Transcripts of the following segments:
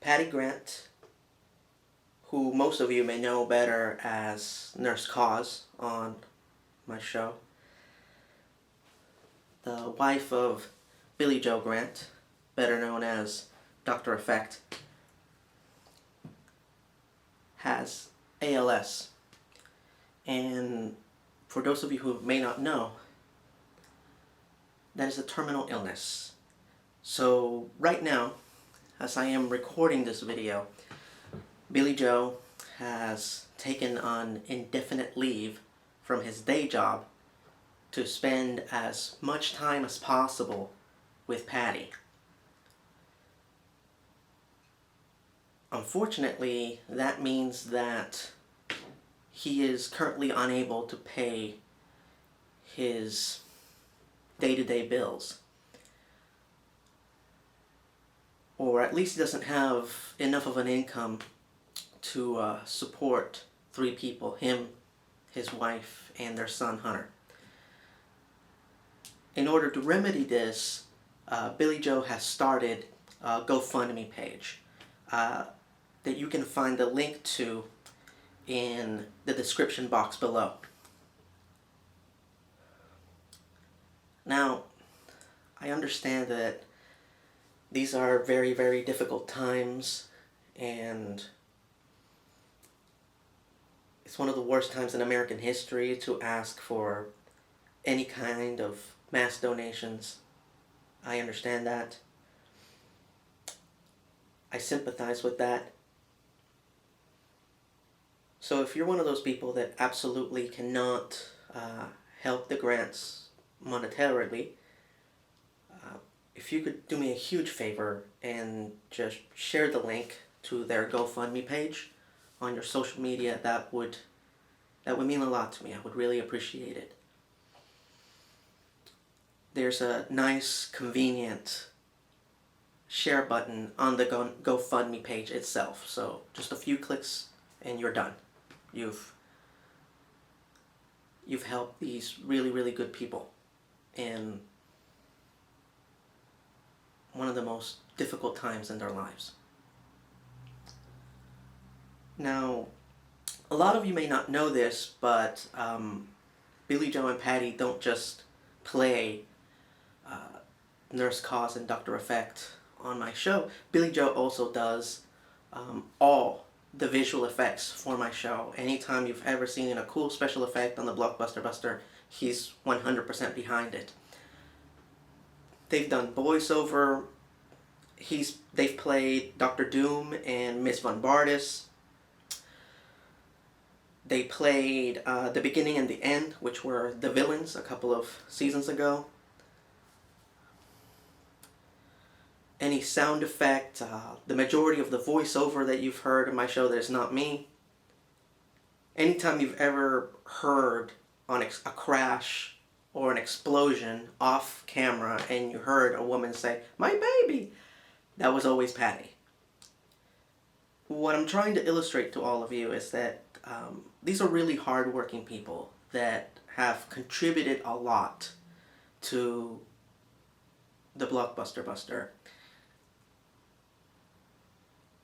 Patty Grant, who most of you may know better as Nurse Cause on my show, the wife of Billy Joe Grant, better known as Dr. Effect, has ALS. And for those of you who may not know, that is a terminal illness. So right now, as I am recording this video, Billy Joe has taken on indefinite leave from his day job to spend as much time as possible with Patty. Unfortunately, that means that he is currently unable to pay his day-to-day bills. Or at least he doesn't have enough of an income to support 3 people, him, his wife, and their son Hunter. In order to remedy this, Billy Joe has started a GoFundMe page that you can find the link to in the description box below. Now, I understand that these are very, very difficult times, and it's one of the worst times in American history to ask for any kind of mass donations. I understand that. I sympathize with that. So if you're one of those people that absolutely cannot help the Grants monetarily, if you could do me a huge favor and just share the link to their GoFundMe page on your social media, that would mean a lot to me. I would really appreciate it. There's a nice, convenient share button on the GoFundMe page itself. So just a few clicks and you're done. You've helped these really, really good people in one of the most difficult times in their lives. Now, a lot of you may not know this, but Billy Joe and Patty don't just play Nurse Cause and Dr. Effect on my show. Billy Joe also does all the visual effects for my show. Anytime you've ever seen a cool special effect on the Blockbuster Buster, he's 100% behind it. They've done voiceover. They've played Dr. Doom and Miss Von Bardis. They played the beginning and the end, which were the villains a couple of seasons ago. Any sound effect, the majority of the voiceover that you've heard in my show that is not me. Anytime you've ever heard on a crash or an explosion off camera and you heard a woman say, "My baby," that was always Patty. What I'm trying to illustrate to all of you is that these are really hard-working people that have contributed a lot to the Blockbuster Buster,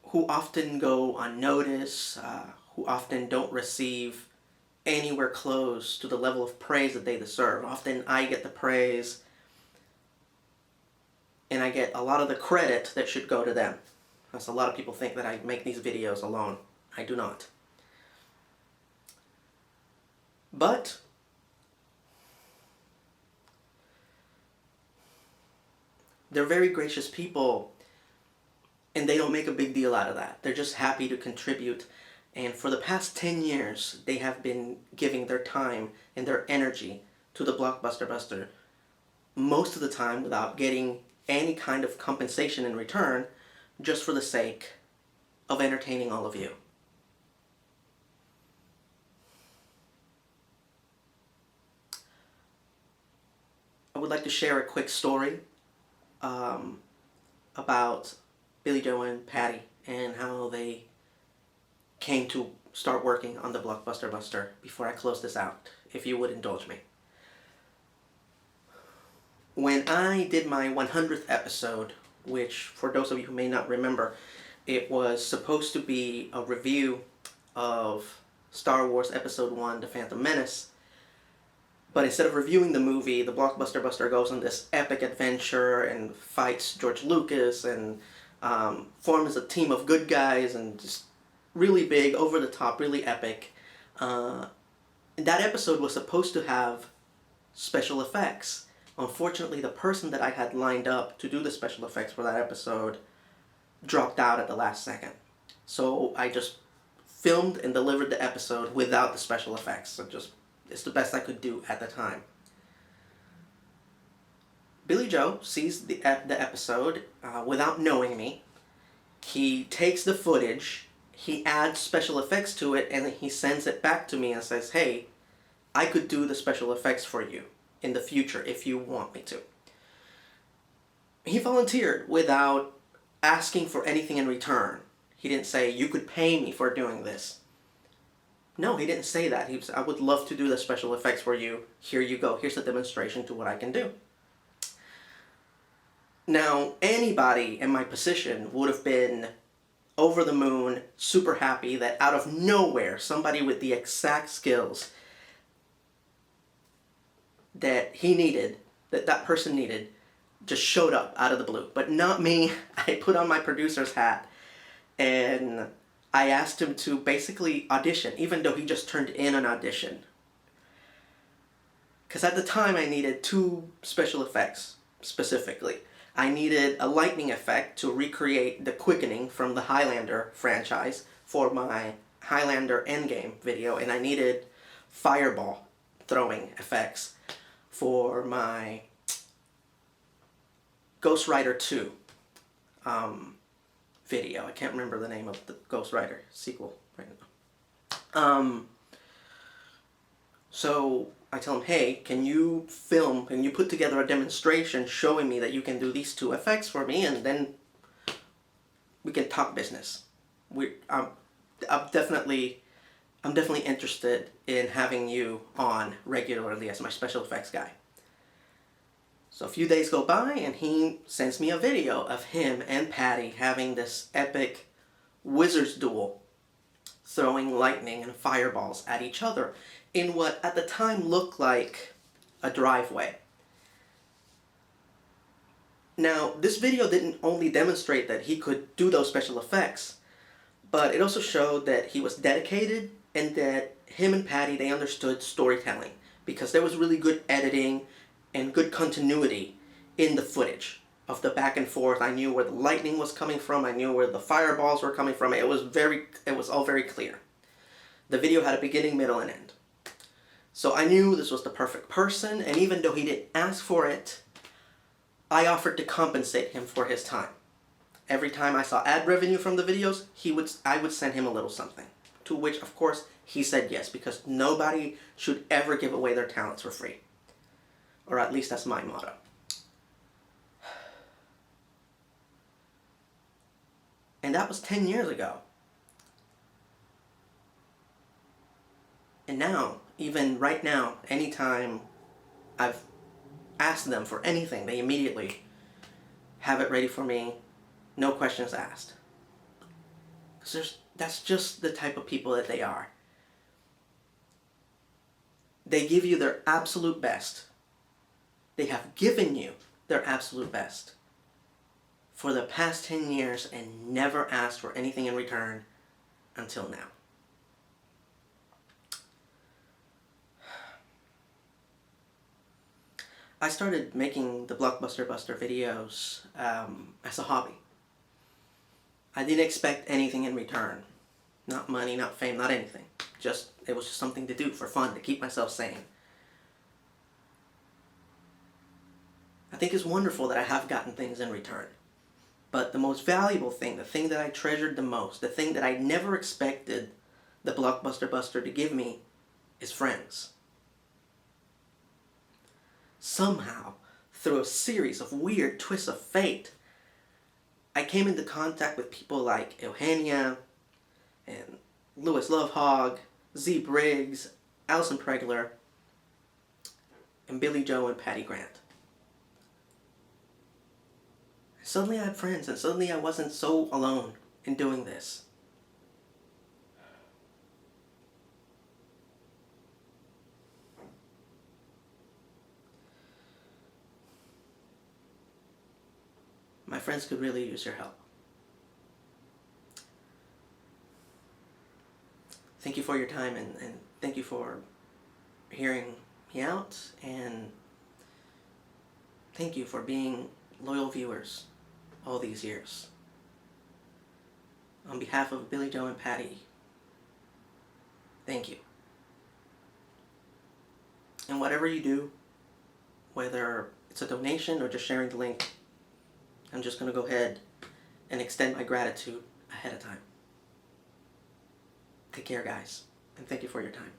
who often go unnoticed, who often don't receive anywhere close to the level of praise that they deserve. Often I get the praise and I get a lot of the credit that should go to them. Because a lot of people think that I make these videos alone. I do not. But they're very gracious people, and they don't make a big deal out of that. They're just happy to contribute. And for the past 10 years, they have been giving their time and their energy to the Blockbuster Buster, most of the time without getting any kind of compensation in return, just for the sake of entertaining all of you. I would like to share a quick story about Billy Joe and Patty and how they came to start working on the Blockbuster Buster before I close this out, if you would indulge me. When I did my 100th episode, which for those of you who may not remember, It was supposed to be a review of Star Wars Episode 1, The Phantom Menace. But instead of reviewing the movie, the Blockbuster Buster goes on this epic adventure and fights George Lucas and forms a team of good guys and just really big, over the top, really epic. That episode was supposed to have special effects. Unfortunately, the person that I had lined up to do the special effects for that episode dropped out at the last second. So I just filmed and delivered the episode without the special effects. So it's the best I could do at the time. Billy Joe sees the episode without knowing me. He takes the footage, he adds special effects to it, and he sends it back to me and says, hey, I could do the special effects for you in the future if you want me to. He volunteered without asking for anything in return. He didn't say, you could pay me for doing this. No, he didn't say that. He was, I would love to do the special effects for you. Here you go. Here's a demonstration to what I can do. Now, anybody in my position would have been over the moon, super happy that out of nowhere, somebody with the exact skills that he needed, that person needed, just showed up out of the blue. But not me. I put on my producer's hat and I asked him to basically audition, even though he just turned in an audition. Because at the time I needed 2 special effects, specifically. I needed a lightning effect to recreate the quickening from the Highlander franchise for my Highlander Endgame video, and I needed fireball throwing effects for my Ghost Rider 2 video. I can't remember the name of the Ghost Rider sequel right now. So I tell him, hey, can you put together a demonstration showing me that you can do these 2 effects for me, and then we can talk business. I'm definitely interested in having you on regularly as my special effects guy. So a few days go by and he sends me a video of him and Patty having this epic wizard's duel, throwing lightning and fireballs at each other in what at the time looked like a driveway. Now, this video didn't only demonstrate that he could do those special effects, but it also showed that he was dedicated and that him and Patty, they understood storytelling, because there was really good editing and good continuity in the footage of the back and forth. I knew where the lightning was coming from. I knew where the fireballs were coming from. It was all very clear. The video had a beginning, middle, and end. So I knew this was the perfect person, and even though he didn't ask for it, I offered to compensate him for his time. Every time I saw ad revenue from the videos, I would send him a little something. To which, of course, he said yes, because nobody should ever give away their talents for free. Or at least that's my motto. And that was 10 years ago. And now, even right now, anytime I've asked them for anything, they immediately have it ready for me, no questions asked. Because that's just the type of people that they are. They give you their absolute best. They have given you their absolute best for the past 10 years and never asked for anything in return until now. I started making the Blockbuster Buster videos as a hobby. I didn't expect anything in return. Not money, not fame, not anything. It was just something to do for fun, to keep myself sane. I think it's wonderful that I have gotten things in return. But the most valuable thing, the thing that I treasured the most, the thing that I never expected the Blockbuster Buster to give me, is friends. Somehow, through a series of weird twists of fate, I came into contact with people like Eugenia and Louis Lovehog, Z Briggs, Allison Pregler, and Billy Joe and Patty Grant. Suddenly I had friends, and suddenly I wasn't so alone. in doing this. My friends could really use your help. Thank you for your time, and thank you for hearing me out, and thank you for being loyal viewers all these years. On behalf of Billy Joe and Patty, thank you. And whatever you do, whether it's a donation or just sharing the link, I'm just going to go ahead and extend my gratitude ahead of time. Take care, guys, and thank you for your time.